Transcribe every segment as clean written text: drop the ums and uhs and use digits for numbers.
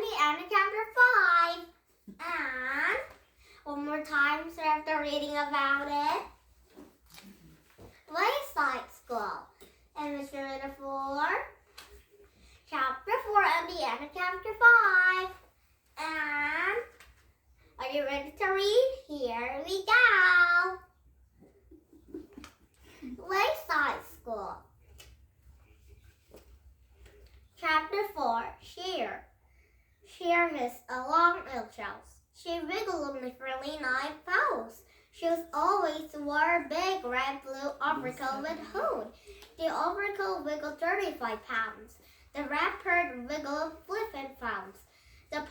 the end of chapter 5. And one more time, so after reading about it. Wayside School. And Mr. Reader for chapter 4 and the end of chapter 5. And are you ready to read? Here we go. Wayside School. Chapter 4, Sheer. Sheer has a long eggshells. She wiggled only for 9 pounds. She was always wore a big red blue overcoat with hood. The overcoat wiggled 35 pounds. The red part wiggled 15 pounds. The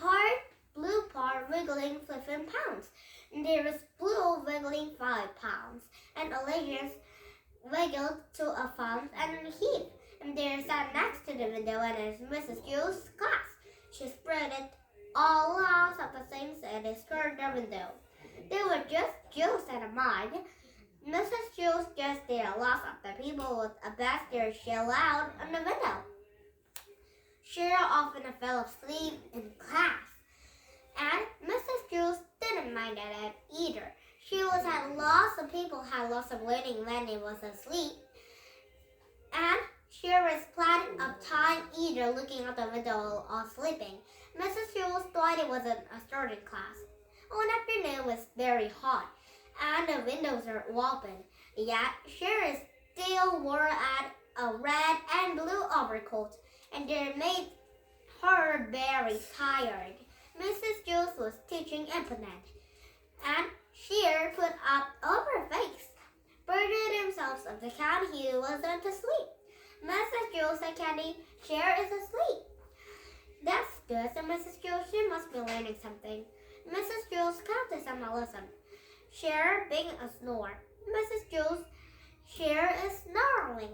blue part wiggling 15 pounds. And there was blue wiggling 5 pounds. And Olivia's wiggled to a pound and a heap. And there sat next to the window and is Mrs. Jules' class. She spread it all out of the things and they skirted the window. They were just Jules and a mine. Mrs. Jules just did a lot of the people with a basket shell out on the window. She often fell asleep in class. And Mrs. Jules didn't mind it either. She was had lots of people had lots of learning when they was asleep. And she was plenty of time either looking out the window or sleeping. Mrs. Jules thought it wasn't a starting class. One afternoon was very hot, and the windows were open. Yet she still wore a red and blue overcoat, and they made her very tired. Mrs. Jules was teaching implement, and she put up her face. Burdened himself of the cat he wasn't asleep. Mrs. Jules said, Candy, Cher is asleep. That's good, said Mrs. Jules. She must be learning something. Mrs. Jules counted some lesson. Cher being a snore. Mrs. Jules, Cher is snoring,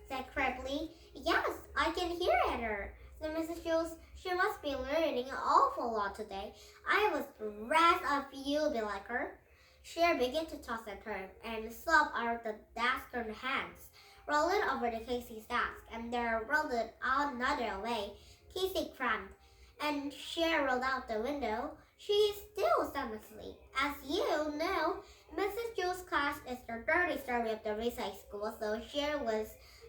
said Cribbly. Yes, I can hear her, said Mrs. Jules. She must be learning an awful lot today. I was rest of you be like her. Cher began to toss and turn and slop out the desk in her hands. Rolled it over to Casey's desk, and there rolled it out another way. Casey cried, and Cher rolled out the window. She is still sound asleep. As you know, Mrs. Jules' class is the dirty story of the Wayside School, so Cher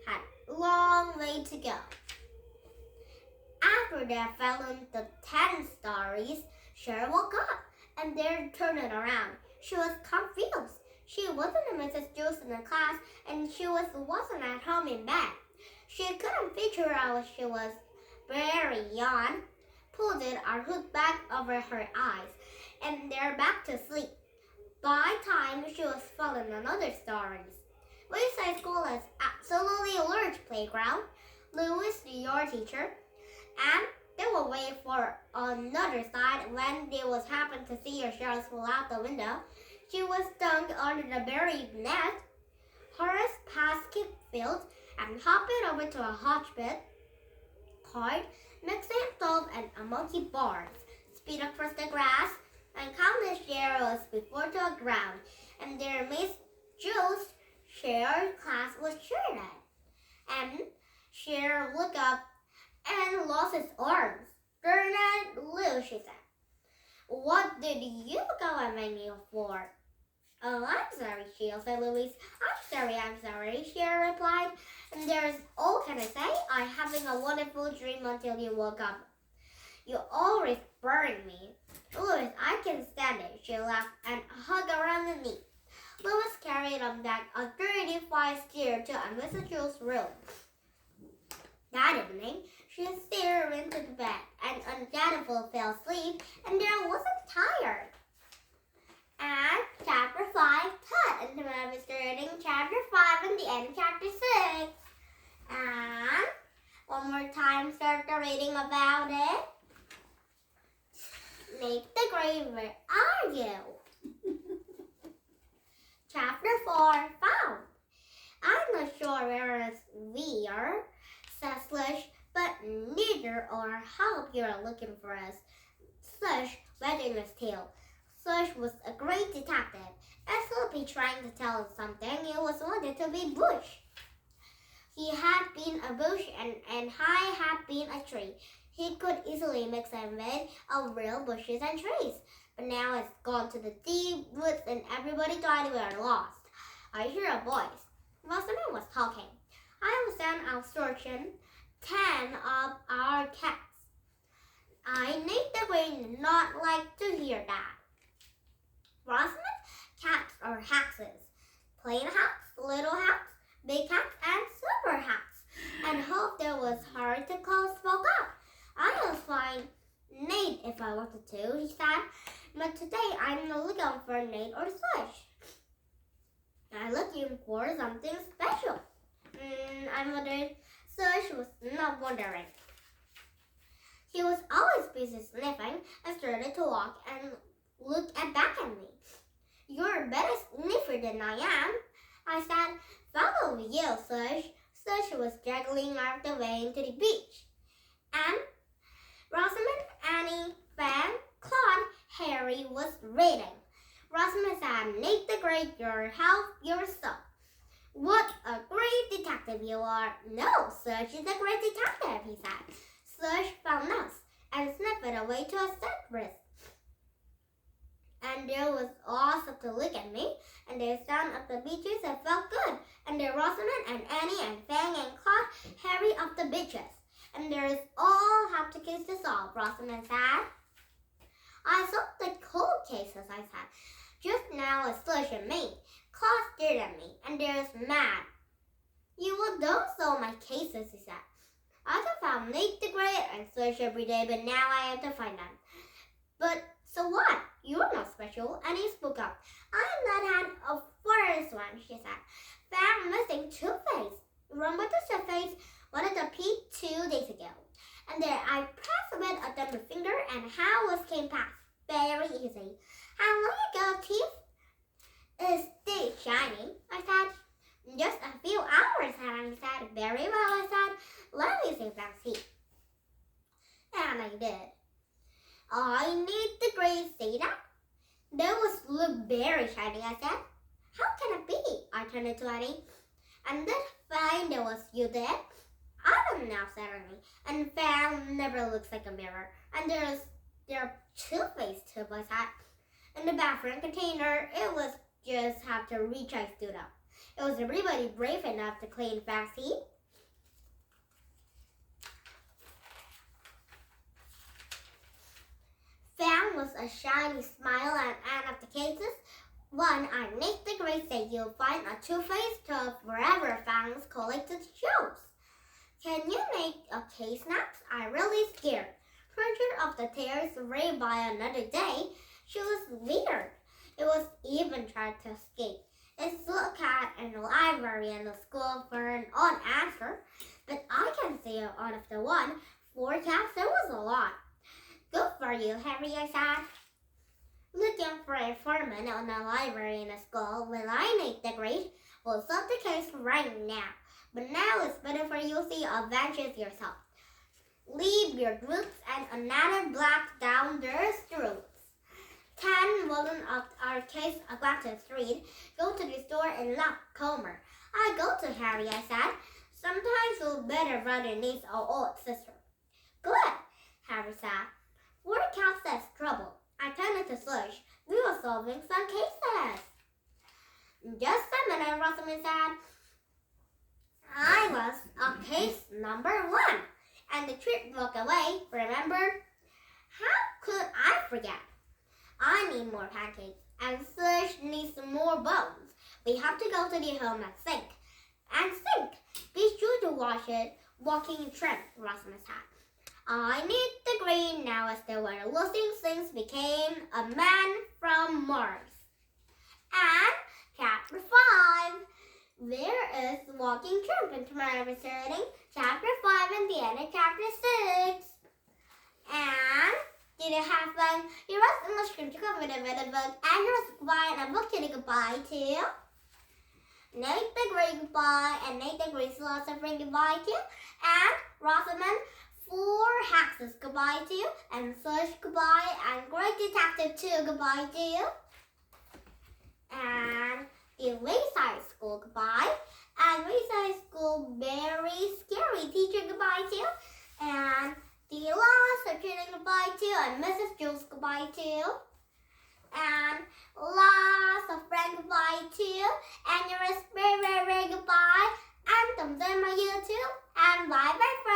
had a long way to go. After they had found the 10 stories, Cher woke up, and then turned it around. She was confused. She wasn't a Mrs. Jules in the class, and she wasn't at home in bed. She couldn't figure out she was very young, pulled her hood back over her eyes, and they're back to sleep. By time she was following another stories. Wayside School is absolutely a large playground. Louis, your teacher, and they will wait for another side when they was happen to see your Cheryl fall out the window. She was dunked under the berry net. Horace passed Kipfield and hopped over to a hotchpot cart, mixed stove and a monkey bars, speed across the grass, and countless sparrows before to the ground, and their Miss Jules' Cher's class was cheered at. And Cher looked up and lost his arms. Bernard Lou, she said. What did you go at me for? Oh, I'm sorry, Sheila, said Louise. I'm sorry, Cher replied. And there's, all can I say? I'm having a wonderful dream until you woke up. You always burn me. Louise, I can stand it, she laughed and hugged around the knee. Louise carried on back a 35 stair to Mrs. Jules' room. That evening, she stared into the bed and undoubtedly fell asleep and there wasn't tired. And chapter 5, cut into my reading chapter 5 and the end of chapter 6. And one more time, start the reading about it. Make the grade, where are you? Chapter 4, found. I'm not sure where we are, said Slush, but neither or hope you're looking for us. Slush wagging his tail. Slush was a great detective. As Slippy trying to tell him something, he was wanted to be Bush. He had been a bush and I had been a tree. He could easily mix and match of real bushes and trees, but now it's gone to the deep woods and everybody thought we were lost. I hear a voice. Rosamond was talking. I was an absorption 10 of our cats. I need the green not like to hear that. Rosamond, cats are hexes. Plain hats, little hats, big hats, and super hats. And hope there was hard to call spoke up. I will find Nate if I wanted to, he said. But today I'm not looking for Nate or Slush. I'm looking for something special. I wondered. Slush was not wondering. He was always busy sniffing and started to walk and look back at me. You're a better sniffer than I am, I said. Follow you, Slush. Slush was juggling out the way into the beach. And Rosamond, Annie, Fan, Claude, Harry was reading. Rosamond said, Nate the Great, help yourself. What a great detective you are. No, Slush is a great detective, he said. Slush found us and sniffed it away to a cypress. And there was awesome to look at me, and they stand up the beaches and felt good. And there Rosamond and Annie and Fang and Claude, Harry up the beaches. And there is all have to case to solve, Rosamond said. I solved the cold cases, I said. Just now it's Slush and me. Claude stared at me, and there's mad. You will don't solve my cases, he said. I have found Nate the Great and Slush every day, but now I have to find them. But so what? You're not special, and he spoke up. I'm not an of first one, she said. Found missing Two-Face. Remember the Two-Face wanted to pee 2 days ago. And there I pressed a bit of them the finger, and how was came past. Very easy. How long ago teeth is still shining? I said. Just a few hours, and I said. Very well, I said. Let me see Fancy. And I did. I need the Great say that. Those look very shiny, I said. How can it be? I turned to Annie. And then find it was you there. I don't know, said Annie. And Fan never looks like a mirror. And there are Two-Face too, I said. In the bathroom container, it was just have to reach I stood up. It was everybody brave enough to clean Fancy. Fan was a shiny smile and out of the cases. One, I make the Great say you'll find a Two-Face tub wherever Fan's collected shows. Can you make a case next? I'm really scared. Picture of the tears ran by another day. She was weird. It was even tried to escape. It's a cat in the library and the school for an odd answer. But I can say out of the 4 cats, there was a lot. Good for you, Harry, I said. Looking for a foreman on the library in the school when I make the Great will solve the case right now. But now it's better for you to see adventures yourself. Leave your groups and another block down the streets. 10 Walden of our case across the street. Go to the store in Comer. I go to Harry, I said. Sometimes your better brother needs our old sister. Good, Harry said. 4 cats that's trouble. I turned to Slush. We were solving some cases. Just a minute, Rosamond said. I was on case number 1. And the trip walked away, remember? How could I forget? I need more pancakes, and Slush needs some more bones. We have to go to the home and sink. And sink! Be sure to wash it. Walking trim, Rosamond said. I need the green now as they were losing since became a man from Mars. And chapter 5. There is walking trim in tomorrow returning. Chapter 5 and the end of chapter 6. And did it have fun? You was in the scripture cover with a book and you was goodbye and a book to goodbye to. Nate the Great goodbye and Nate the Great philosopher goodbye to. And Rosamond 4 Hexes goodbye to. And Slush goodbye and Great Detective 2 goodbye to. And the Wayside School goodbye. And Wayside School very scary teacher goodbye to. And the saying goodbye too, and Mrs. Jules goodbye too. And lots of friends goodbye too. And yours very, very, very goodbye. And them are you too. And bye bye.